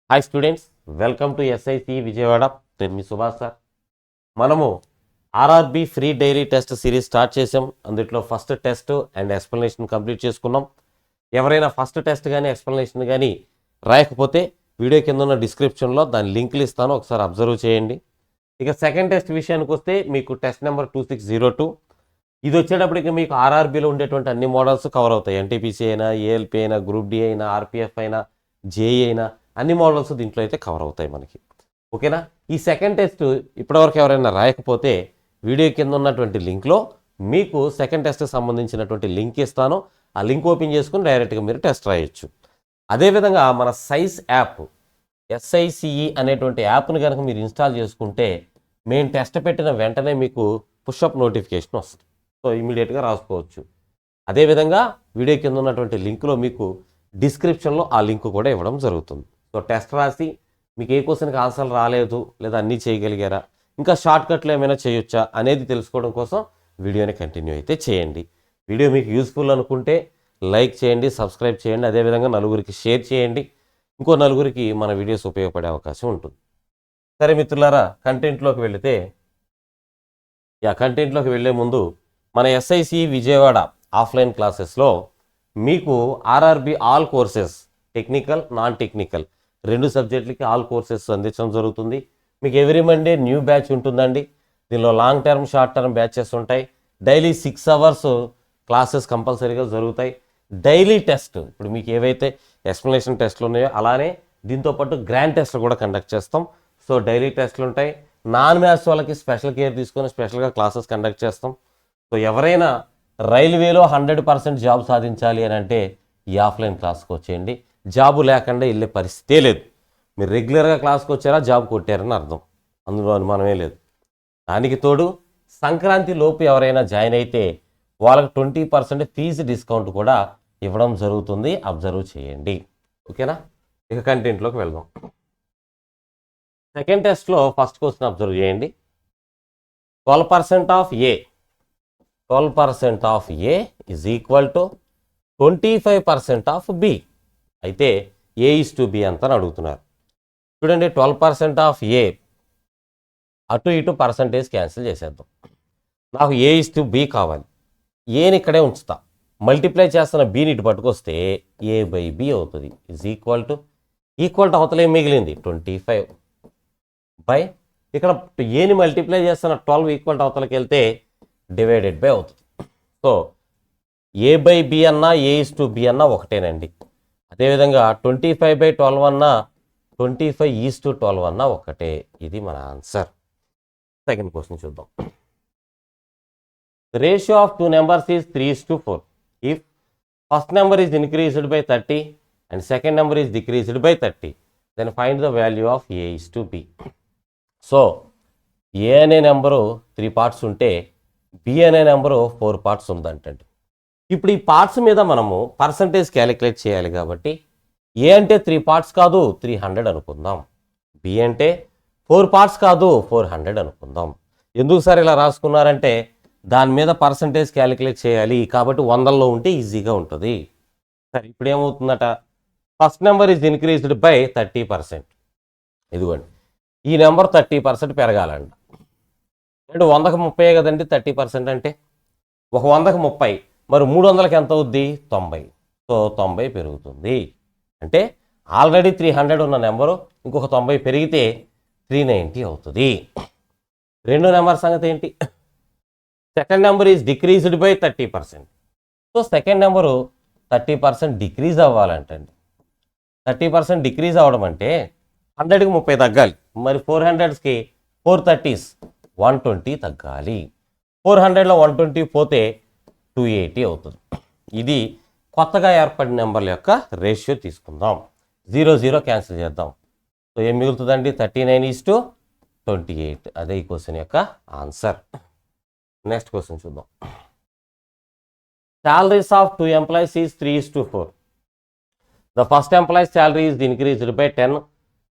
Hi students, welcome to SIC Vijayawada. నేను మీ Subhash sir. మనము RRB free daily test series start చేసాం. అందులో first test and explanation complete చేసుకున్నాం. ఎవరైనా ఫస్ట్ టెస్ట్ కానీ ఎక్స్ప్లెనేషన్ కానీ రాయకపోతే వీడియో కింద ఉన్న డిస్క్రిప్షన్లో దాని లింకులు ఇస్తాను, ఒకసారి అబ్జర్వ్ చేయండి. ఇక సెకండ్ టెస్ట్ విషయానికి వస్తే మీకు టెస్ట్ నెంబర్ 2602. ఇది వచ్చేటప్పటికి మీకు ఆర్ఆర్బీలో ఉండేటువంటి అన్ని మోడల్స్ కవర్ అవుతాయి. ఎన్టీపీసీ అయినా, ఏఎల్పీ అయినా, గ్రూప్ డి అయినా, ఆర్పిఎఫ్ అయినా, జేఈ అయినా, అన్ని మోడల్స్ దీంట్లో అయితే కవర్ అవుతాయి మనకి. ఓకేనా? ఈ సెకండ్ టెస్ట్ ఇప్పటివరకు ఎవరైనా రాయకపోతే వీడియో కింద ఉన్నటువంటి లింక్లో మీకు సెకండ్ టెస్ట్కి సంబంధించినటువంటి లింక్ ఇస్తాను. ఆ లింక్ ఓపెన్ చేసుకుని డైరెక్ట్గా మీరు టెస్ట్ రాయొచ్చు. అదేవిధంగా మన సైజ్ యాప్ ఎస్ఐసిఈ అనేటువంటి యాప్ని కనుక మీరు ఇన్స్టాల్ చేసుకుంటే మేము టెస్ట్ పెట్టిన వెంటనే మీకు పుషప్ నోటిఫికేషన్ వస్తుంది. సో ఇమీడియట్గా రాసుకోవచ్చు. అదేవిధంగా వీడియో కింద ఉన్నటువంటి లింక్లో మీకు డిస్క్రిప్షన్లో ఆ లింక్ కూడా ఇవ్వడం జరుగుతుంది. సో టెస్ట్ రాసి మీకు ఏ క్వశ్చన్కి ఆన్సర్ రాలేదు లేదా అన్నీ చేయగలిగారా, ఇంకా షార్ట్కట్లు ఏమైనా చేయొచ్చా అనేది తెలుసుకోవడం కోసం వీడియోని కంటిన్యూ అయితే చేయండి. వీడియో మీకు యూస్ఫుల్ అనుకుంటే లైక్ చేయండి, సబ్స్క్రైబ్ చేయండి. అదేవిధంగా నలుగురికి షేర్ చేయండి. ఇంకో నలుగురికి మన వీడియోస్ ఉపయోగపడే అవకాశం ఉంటుంది. సరే మిత్రులారా, కంటెంట్లోకి వెళ్లే ముందు మన ఎస్ఐసి విజయవాడ ఆఫ్లైన్ క్లాసెస్లో మీకు RRB all courses, technical, non technical 2 సబ్జెక్టులకి ఆల్ కోర్సెస్ అందించడం జరుగుతుంది. మీకు ఎవ్రీ మండే న్యూ బ్యాచ్ ఉంటుందండి. దీనిలో long term, short term batches ఉంటాయి. డైలీ 6 అవర్స్ క్లాసెస్ కంపల్సరీగా జరుగుతాయి. డైలీ టెస్ట్, ఇప్పుడు మీకు ఏవైతే ఎక్స్ప్లెనేషన్ టెస్ట్లు ఉన్నాయో అలానే దీంతోపాటు గ్రాండ్ టెస్ట్లు కూడా కండక్ట్ చేస్తాం. సో డైలీ టెస్ట్లు ఉంటాయి. నాన్ మ్యాథ్స్ వాళ్ళకి స్పెషల్ కేర్ తీసుకొని స్పెషల్గా క్లాసెస్ కండక్ట్ చేస్తాం. సో ఎవరైనా రైల్వేలో 100% జాబ్ సాధించాలి అని అంటే ఈ ఆఫ్లైన్ క్లాస్కి వచ్చేయండి. జాబు లేకుండా వెళ్ళే పరిస్థితే లేదు. మీరు రెగ్యులర్గా క్లాస్కి వచ్చారా, జాబ్ కొట్టారని అర్థం, అందులో అనుమానమే లేదు. దానికి తోడు సంక్రాంతి లోపు ఎవరైనా జాయిన్ అయితే వాళ్ళకి 20% ఫీజు డిస్కౌంట్ కూడా ఇవ్వడం జరుగుతుంది. అబ్జర్వ్ చేయండి. ఓకేనా? ఇక కంటెంట్లోకి వెళ్దాం. సెకండ్ టెస్ట్లో ఫస్ట్ క్వశ్చన్ అబ్జర్వ్ చేయండి. 12% of A 12% of A is equal to 25% of B. అయితే ఏ ఈజ్ టు బి అంత అని అడుగుతున్నారు. చూడండి, 12% ఆఫ్ ఏ, అటు ఇటు పర్సంటేజ్ క్యాన్సిల్ చేసేద్దాం. నాకు ఏ ఈజ్ టు బి కావాలి. ఏని ఇక్కడే ఉంచుతా, మల్టిప్లై చేస్తున్న బీని ఇటు పట్టుకొస్తే ఏ బై బి అవుతుంది. ఈజ్ ఈక్వల్ టు అవతల ఏం మిగిలింది 25 బై, ఇక్కడ ఏని మల్టిప్లై చేస్తున్న 12 ఈక్వల్ టు అవతలకి వెళ్తే డివైడెడ్ బై అవుతుంది. సో ఏ బై బి అన్నా, ఏ ఈజ్ టు బి అన్నా ఒకటేనండి. అదేవిధంగా 25/12 అన్నా, 25 ఈజ్ టు 12 అన్నా ఒకటే. ఇది మన ఆన్సర్. సెకండ్ క్వశ్చన్ చూద్దాం. The ratio of two numbers is 3:4. If first number is increased by 30 and second number is decreased by 30, then find the value of a is to b. So A అనే number 3 parts ఉంటే B అనే number 4 parts ఉందంటండి. ఇప్పుడు ఈ parts మీద మనము percentage calculate చేయాలి కాబట్టి ఏ అంటే 3 పార్ట్స్ కాదు 300 అనుకుందాం. బి అంటే 4 పార్ట్స్ కాదు 400 అనుకుందాం. ఎందుకు సార్ ఇలా రాసుకున్నారంటే దాని మీద పర్సంటేజ్ క్యాలిక్యులేట్ చేయాలి కాబట్టి 100లో ఉంటే ఈజీగా ఉంటుంది. సరే, ఇప్పుడు ఏమవుతుందట, ఫస్ట్ నెంబర్ ఈజ్ ఇన్క్రీజ్డ్ బై 30%. ఇదిగోండి, ఈ నెంబర్ 30% పెరగాలంట. అంటే 100కి 30 కదండి 30% అంటే, ఒక 100కి 30, మరి 300కి ఎంత అవుద్ది 90. సో 90 పెరుగుతుంది. అంటే ఆల్రెడీ 300 ఉన్న నెంబరు ఇంకొక 90 పెరిగితే 390 అవుతుంది. రెండో నెంబర్ సంగతి ఏంటి, second number is decreased by 30%. So second number 30% decrease అవ్వాలంటండి. 30% డిక్రీజ్ అవ్వడం అంటే 100కి 30 తగ్గాలి. మరి 400కి 430s 120 తగ్గాలి. 400లో 120 పోతే 280 అవుతుంది. ఇది కొత్తగా ఏర్పడిన నెంబర్ల యొక్క రేషియో తీసుకుందాం. 0 క్యాన్సిల్ చేద్దాం. సో ఏం మిగులుతుందండి, 39:28. అదే ఈ క్వశ్చన్ యొక్క ఆన్సర్. నెక్స్ట్ క్వశ్చన్ చూద్దాం. Salaries of 2 employees is 3:4. The first employee's salary is increased by 10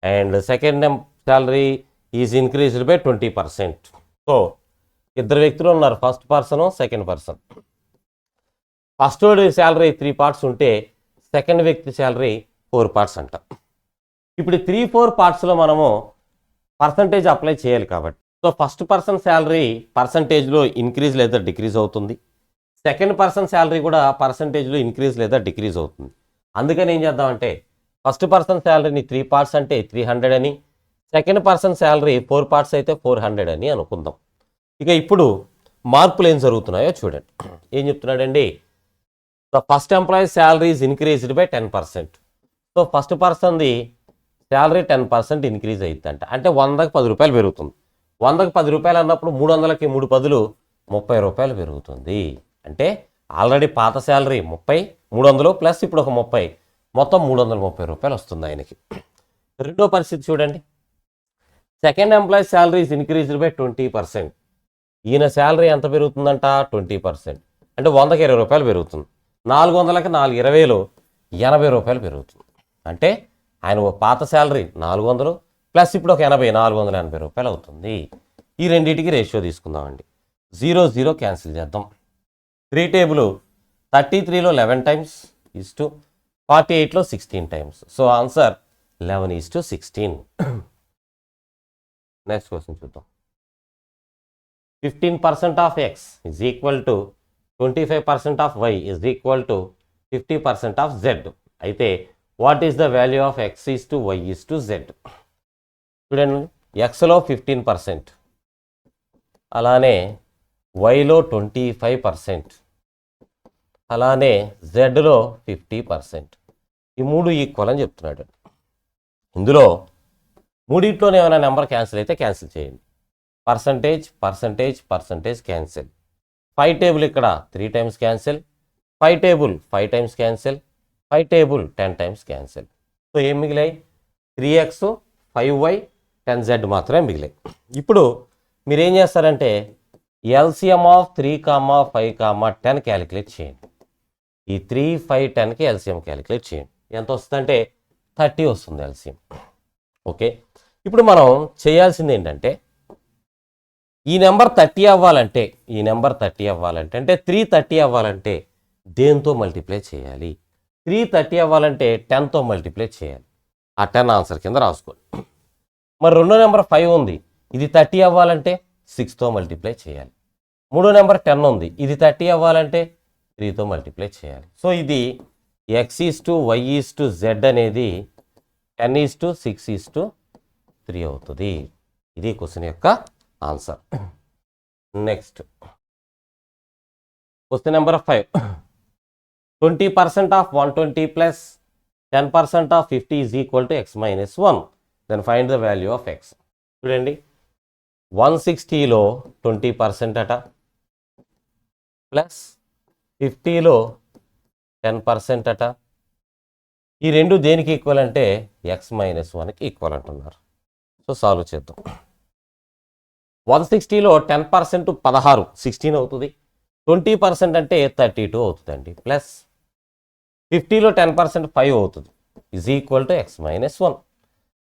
and second salary is increased by 20%. So ఇద్దరు వ్యక్తులు ఉన్నారు, first person second person. First వాడి శాలరీ 3 పార్ట్స్ ఉంటే సెకండ్ వ్యక్తి శాలరీ 4 పార్ట్స్ అంట. ఇప్పుడు 3-4 పార్ట్స్లో మనము పర్సంటేజ్ అప్లై చేయాలి కాబట్టి, సో ఫస్ట్ పర్సన్ శాలరీ పర్సంటేజ్లో ఇంక్రీజ్ లేదా డిక్రీజ్ అవుతుంది, సెకండ్ పర్సన్ శాలరీ కూడా పర్సంటేజ్లో ఇంక్రీజ్ లేదా డిక్రీజ్ అవుతుంది. అందుకని ఏం చేద్దామంటే ఫస్ట్ పర్సన్ శాలరీని 3 పార్ట్స్ అంటే 300 అని, సెకండ్ పర్సన్ శాలరీ 4 పార్ట్స్ అయితే 400 అని అనుకుందాం. ఇక ఇప్పుడు మార్పులు ఏం జరుగుతున్నాయో చూడండి. ఏం చెప్తున్నాడండి, the first employee salary is increased by 10%. So first పర్సన్ది శాలరీ 10% ఇంక్రీజ్ అవుతుందంట, అంటే 100కి 10 రూపాయలు పెరుగుతుంది. 100కి 10 రూపాయలు అన్నప్పుడు 300కి 3 పదులు 30 రూపాయలు పెరుగుతుంది. అంటే ఆల్రెడీ పాత శాలరీ 30, 300 ప్లస్ ఇప్పుడు ఒక 30, మొత్తం 330 రూపాయలు వస్తుంది ఆయనకి. రెండో పరిస్థితి చూడండి, second employee salary is increased by 20%. ఈయన శాలరీ ఎంత పెరుగుతుందంట, 20%, అంటే 100కి 20 రూపాయలు పెరుగుతుంది. 400కి 420లో 80 రూపాయలు పెరుగుతుంది. అంటే ఆయన పాత శాలరీ 400 ప్లస్ ఇప్పుడు ఒక 80, 480 రూపాయలు అవుతుంది. ఈ రెండింటికి రేషియో తీసుకుందామండి. 0, 0 క్యాన్సిల్ చేద్దాం. 3 టేబుల్ 33లో 11 టైమ్స్ ఈజ్ టు 48లో 16 times. So answer 11:16. Next question చూద్దాం. 15% of X is equal to 25% of Y is equal to 50% of Z. అయితే what is the value of X is to Y is to Z. చూడండి, ఎక్స్లో 15%, అలానే వైలో 25%, అలానే జెడ్లో 50%. ఈ మూడు equal అని చెప్తున్నాడు. ఇందులో మూడింట్లోనే ఏమైనా నెంబర్ క్యాన్సిల్ అయితే క్యాన్సిల్ చేయండి. Percentage percentage percentage cancel. 5 table ఇక్కడ 3 times cancel, 5 table 5 times cancel, 5 table 10 times cancel. So ఏం మిగిలాయి, 3x 5y 10z మాత్రమే మిగిలాయి. ఇప్పుడు మీరు ఏం చేస్తారంటే ఎల్సిఎం ఆఫ్ 3, 5, 10 క్యాలిక్యులేట్ చేయండి. ఈ 3, 5, 10కి ఎల్సిఎం క్యాలిక్యులేట్ చేయండి. ఎంత వస్తుందంటే 30 వస్తుంది ఎల్సిఎం. ఓకే, ఇప్పుడు మనం చేయాల్సింది ఏంటంటే ఈ నెంబర్ 30 అవ్వాలంటే, అంటే 330 అవ్వాలంటే దేంతో మల్టిప్లై చేయాలి? 330 అవ్వాలంటే 10తో మల్టిప్లై చేయాలి. ఆ 10 ఆన్సర్ కింద రాసుకోండి. మరి రెండో నెంబర్ 5 ఉంది, ఇది 30 అవ్వాలంటే 6తో మల్టిప్లై చేయాలి. మూడో నెంబర్ 10 ఉంది, ఇది 30 అవ్వాలంటే 3తో మల్టిప్లై చేయాలి. సో ఇది x:y:z అనేది 10:6:3 అవుతుంది. ఇది క్వశ్చన్ యొక్క answer. Next question number 5. 20% of 120 plus 10% of 50 is equal to x - 1. Then find the value of x. చూడండి, 160లో 20% అట, ప్లస్ 50లో 10% అట. ఈ రెండు దేనికి ఈక్వల్ అంటే x - 1కి ఈక్వల్ అంటున్నారు. సో సాల్వ్ చేద్దాం. 160లో 10% 16, 16 అవుతుంది. 20% అంటే 32 అవుతుందండి. ప్లస్ 50లో 10% 5 అవుతుంది, is equal to x - 1.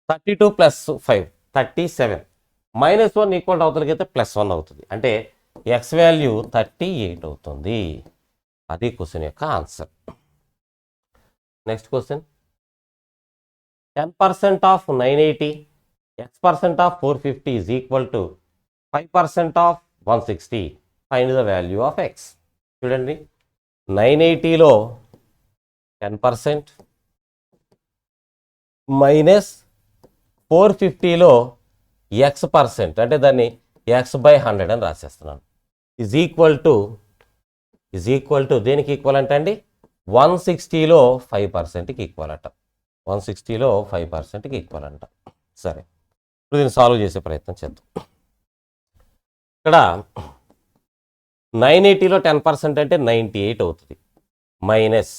32 plus 5 37, -1 equal అవుతుంది, +1 అవుతుంది. అంటే x వాల్యూ 38 అవుతుంది. అది క్వశ్చన్ యొక్క answer. Next question, 10% of 980, x% of 450 is equal to 5% of 160. Find the value of x. చూడండి, 980లో 10% మైనస్ 450లో x%, అంటే దాన్ని x/100 అని రాసేస్తున్నాను, ఈజ్ ఈక్వల్ టు దేనికి ఈక్వల్ అంటే అండి 160లో 5%కి ఈక్వల్ అంట. 160లో 5%కి ఈక్వల్ అంట. సరే, ఇప్పుడు దీన్ని సాల్వ్ చేసే ప్రయత్నం చేద్దాం. ఇక్కడ 980లో 10% అంటే 98 అవుతుంది, మైనస్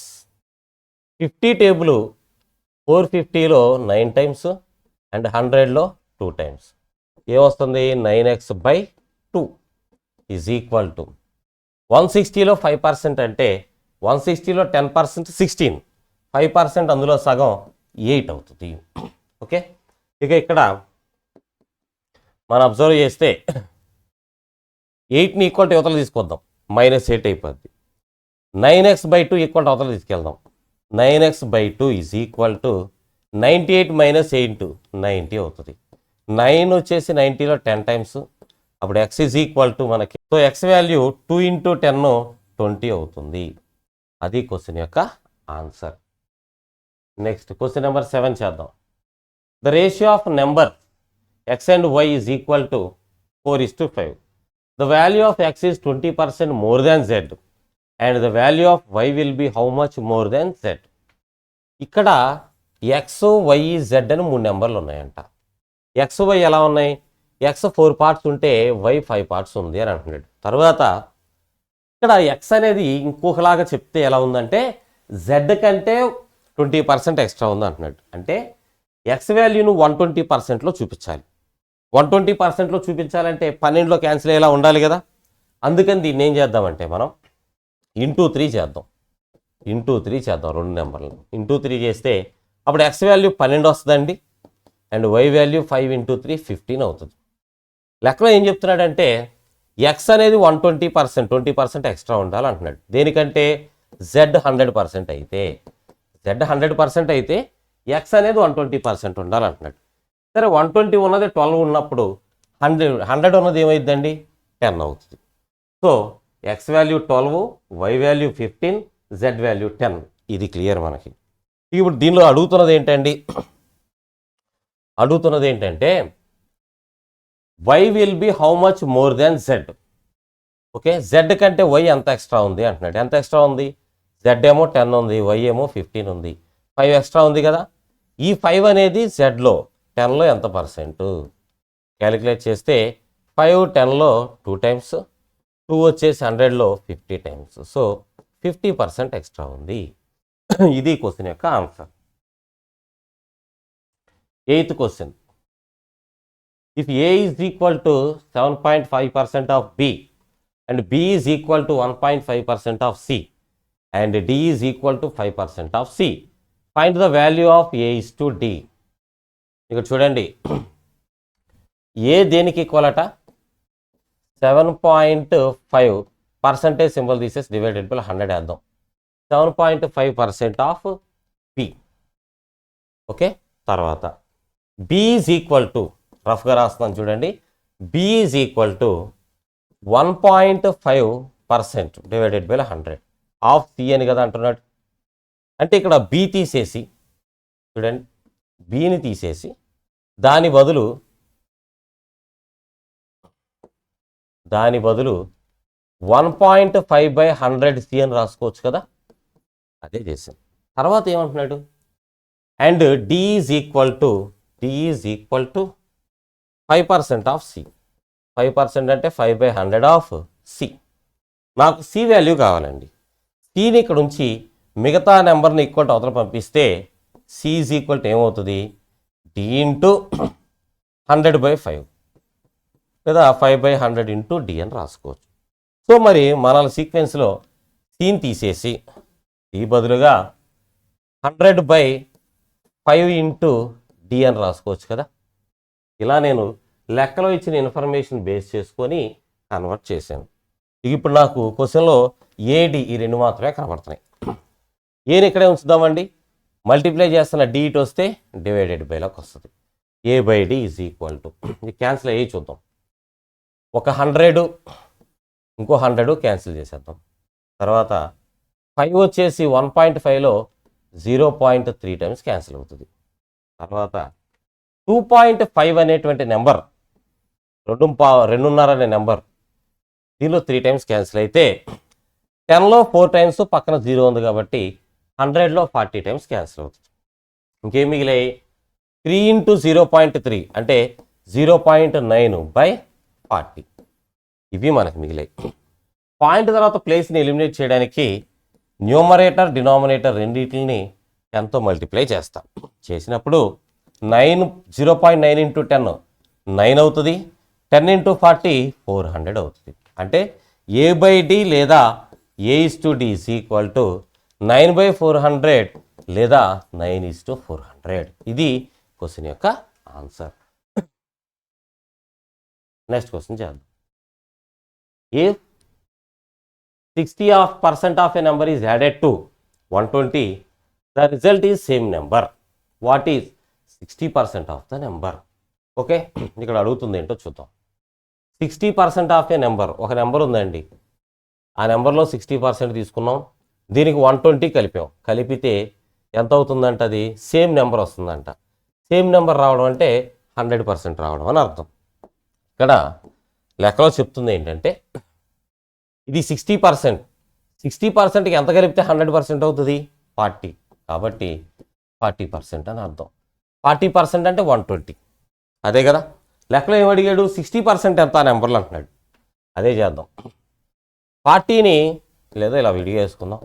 50 టేబుల్ 450లో 9 టైమ్స్ అండ్ 100లో 2 టైమ్స్. ఏమొస్తుంది, 9x/2 ఈజ్ ఈక్వల్ టు 160లో 5% అంటే 160లో 10% 16, 5% అందులో సగం 8 అవుతుంది. ఓకే, ఇక ఇక్కడ మనం అబ్జర్వ్ చేస్తే 8ని ఈక్వల్ టు యువతలు తీసుకొద్దాం, -8 అయిపోద్ది. 9x/2 ఈక్వల్ టు అవతల తీసుకెళ్దాం, 9x/2 is equal to 98 minus 8 90 అవుతుంది. 9 వచ్చేసి 90లో 10 టైమ్స్, అప్పుడు x ఈజ్ ఈక్వల్ టు మనకి, సో x వాల్యూ 2 ఇంటూ 10 20 అవుతుంది. అది క్వశ్చన్ యొక్క ఆన్సర్. నెక్స్ట్ క్వశ్చన్ నెంబర్ 7 చేద్దాం. The ratio of number x and y is equal to 4:5. The value of x is 20% more than z and the value of y will be how much more than z. ఇక్కడ X why Z అని 3 నెంబర్లు ఉన్నాయంట. X why ఎలా ఉన్నాయి? X 4 parts ఉంటే why 5 parts ఉంది అని అంటున్నాడు. తర్వాత ఇక్కడ ఎక్స్ అనేది ఇంకొకలాగా చెప్తే ఎలా ఉందంటే జెడ్ కంటే 20% ఎక్స్ట్రా ఉంది అంటున్నాడు. అంటే ఎక్స్ వాల్యూను 120%లో చూపించాలి. 120%లో చూపించాలంటే 12లో క్యాన్సిల్ అయ్యేలా ఉండాలి కదా. అందుకని దీన్ని ఏం చేద్దామంటే మనం ఇంటూ 3 చేద్దాం. ఇంటూ 3 చేద్దాం, 2 నెంబర్లను ఇంటూ 3 చేస్తే అప్పుడు ఎక్స్ వాల్యూ 12 వస్తుందండి అండ్ వై వాల్యూ 5 ఇంటూ 3 15 అవుతుంది. లెక్కలో ఏం చెప్తున్నాడంటే ఎక్స్ అనేది 120%, 20% ఎక్స్ట్రా ఉండాలి అంటున్నాడు. దేనికంటే జెడ్ 100% అయితే, జెడ్ 100% అయితే ఎక్స్ అనేది 120% ఉండాలి అంటున్నాడు. సరే 120 ఉన్నది 12 ఉన్నప్పుడు 100 ఉన్నది ఏమైందండి 10 అవుతుంది. So x value 12, Y value 15, Z value 10. ఇది క్లియర్ మనకి. ఇప్పుడు దీనిలో అడుగుతున్నది ఏంటంటే Y will be how much more than Z. Okay, Z కంటే వై ఎంత ఎక్స్ట్రా ఉంది అంటున్నాడు. ఎంత ఎక్స్ట్రా ఉంది? జెడ్ ఏమో 10 ఉంది, వై ఏమో 15 ఉంది, 5 ఎక్స్ట్రా ఉంది కదా. ఈ 5 అనేది జెడ్లో 10లో ఎంత పర్సెంట్ క్యాలిక్యులేట్ చేస్తే 5 10లో 2 టైమ్స్, 2 వచ్చేసి 100లో 50 టైమ్స్. సో 50% ఎక్స్ట్రా ఉంది. ఇది క్వశ్చన్ యొక్క answer. 8th question. If A is equal to 7.5% of B and B is equal to 1.5% of C and D is equal to 5% of C, find the value of A is to D. ఇక్కడ చూడండి, ఏ దేనికి equal అట? 7.5% symbol తీసేసి divided by 100 వేద్దాం. 7.5% of P. Okay, తర్వాత B is equal to, రఫ్గా రాస్తున్నాను చూడండి, B is equal to 1.5% divided by 100 of C అని కదా అంటున్నాడు. అంటే ఇక్కడ బి తీసేసి చూడండి, బిని తీసేసి దాని బదులు 1.5/100 సి అని రాసుకోవచ్చు కదా. అదే చేశాను. తర్వాత ఏమంటున్నాడు? And D is equal to 5% of C. 5% అంటే 5/100 ఆఫ్ సి. నాకు సి వాల్యూ కావాలండి. సిని ఇక్కడ ఉంచి మిగతా నెంబర్ని ఈక్వల్ టు అవతల పంపిస్తే సి ఈజ్ ఈక్వల్ టు ఏమవుతుంది? డి ఇంటూ 100/5 లేదా 5/100 ఇంటూ డి అని రాసుకోవచ్చు. సో మరి మన సీక్వెన్స్లో సిని తీసేసి డి బదులుగా 100/5 ఇంటూ డి అని రాసుకోవచ్చు కదా. ఇలా నేను లెక్కలో ఇచ్చిన ఇన్ఫర్మేషన్ బేస్ చేసుకొని కన్వర్ట్ చేశాను. ఇప్పుడు నాకు క్వశ్చన్లో ఏడి ఈ 2 మాత్రమే కనబడుతున్నాయి. ఏని ఇక్కడే ఉంచుదామండి. మల్టిప్లై చేస్తున్న డి ఇటు వస్తే డివైడెడ్ బైలోకి వస్తుంది. A/D ఈజ్ ఈక్వల్ టు, ఇది క్యాన్సిల్ అయ్యి చూద్దాం. ఒక 100 ఇంకో 100 క్యాన్సిల్ చేసేద్దాం. తర్వాత 5 వచ్చేసి 1.5లో 0.3 టైమ్స్ క్యాన్సిల్ అవుతుంది. తర్వాత 2.5 అనేటువంటి నెంబర్, 2.5 అనే నెంబర్, దీనిలో 3 టైమ్స్ క్యాన్సిల్ అయితే 10లో 4 టైమ్స్ పక్కన 0 ఉంది కాబట్టి 100లో 40 టైమ్స్ క్యాన్సిల్ అవుతుంది. ఇంకేం మిగిలాయి? 3 ఇంటూ 0.3 అంటే 0.9/40. ఇవి మనకు మిగిలాయి. పాయింట్ తర్వాత ప్లేస్ని ఎలిమినేట్ చేయడానికి న్యూమరేటర్ డినామినేటర్ రెండింటిని 10తో మల్టిప్లై చేస్తాం. చేసినప్పుడు 0.9 ఇంటూ 10 9 అవుతుంది. 10 ఇంటూ 40 400 అవుతుంది. అంటే A/D లేదా A/D ఈజ్ ఈక్వల్ టు 9/400 లేదా 9:400. ఇది క్వశ్చన్ యొక్క ఆన్సర్. నెక్స్ట్ క్వశ్చన్ చేద్దాం. If 60% of a number is added to 120, the result is same number. What is 60% of the number. Okay, ఇక్కడ అడుగుతుంది ఏంటో చూద్దాం. 60% ఆఫ్ ఏ నెంబర్, ఒక నెంబర్ ఉందండి, ఆ నెంబర్లో 60% తీసుకున్నాం, దీనికి 120 కలిపాం, కలిపితే ఎంత అవుతుందంట, అది సేమ్ నెంబర్ వస్తుందంట. సేమ్ నెంబర్ రావడం అంటే 100% రావడం అని అర్థం. ఇక్కడ లెక్కలో చెప్తుంది ఏంటంటే ఇది 60%, 60%కి ఎంత కలిపితే 100% అవుతుంది, 40. కాబట్టి 40% అని అర్థం. 40% అంటే 120, అదే కదా. లెక్కలో ఏం అడిగాడు, 60% ఎంత ఆ నెంబర్లు అంటున్నాడు. అదే చేద్దాం. 40ని లేదా ఇలా విడిగా వేసుకుందాం.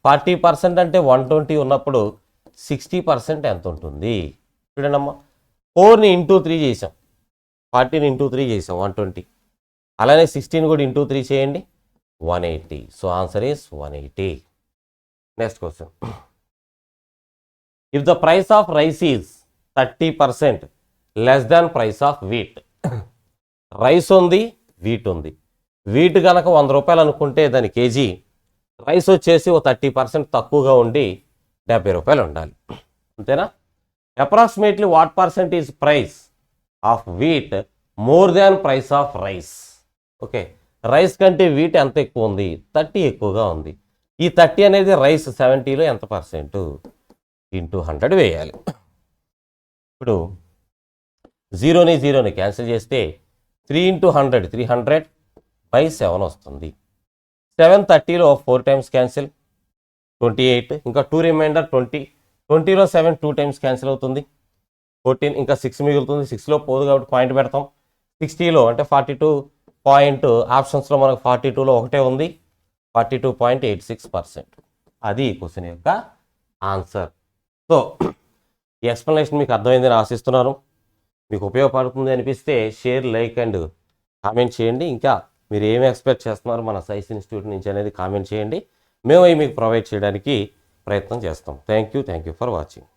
40% అంటే 120 ఉన్నప్పుడు 60% ఎంత ఉంటుంది చూడండమ్మా. 4ని ఇంటూ 3 చేసాం, 40ని ఇంటూ 3 చేసాం 120. అలానే 16 కూడా ఇంటూ 3 చేయండి, 180. So answer is 180. Next question. If the price of rice is 30% less than price of wheat. Rice ఉంది, వీట్ ఉంది. వీట్ కనుక 100 రూపాయలు అనుకుంటే దాని కేజీ, రైస్ వచ్చేసి ఓ 30% తక్కువగా ఉండి 70 రూపాయలు ఉండాలి, అంతేనా. Approximately what percent is price of wheat more than price of rice. Okay, rice కంటే వీట్ ఎంత ఎక్కువ ఉంది, 30 ఎక్కువగా ఉంది. ఈ 30 అనేది రైస్ 70లో ఎంత పర్సెంట్, ఇంటూ 100 వేయాలి. ఇప్పుడు 0ని క్యాన్సిల్ చేస్తే 3 into 100 300/7 వస్తుంది. 7 30లో 4 టైమ్స్ క్యాన్సిల్, 28. ఇంకా 2 రిమైండర్ 20. 20లో 7 2 టైమ్స్ క్యాన్సిల్ అవుతుంది, 14. ఇంకా 6 మిగులుతుంది, 6లో పోదు కాబట్టి పాయింట్ పెడతాం. 60లో అంటే 42 పాయింట్, ఆప్షన్స్లో మనకు 42లో ఒకటే ఉంది, 42.86%. అది ఈ క్వశ్చన్ యొక్క ఆన్సర్. సో ఈ ఎక్స్ప్లెనేషన్ మీకు అర్థమైందని ఆశిస్తున్నాను. మీకు ఉపయోగపడుతుంది అనిపిస్తే షేర్, లైక్ అండ్ కామెంట్ చేయండి. ఇంకా మీరు ఏమి ఎక్స్పెక్ట్ చేస్తున్నారు మన సైన్స్ ఇన్స్టిట్యూట్ నుంచి అనేది కామెంట్ చేయండి. మేము అవి మీకు ప్రొవైడ్ చేయడానికి ప్రయత్నం చేస్తాం. Thank you for watching.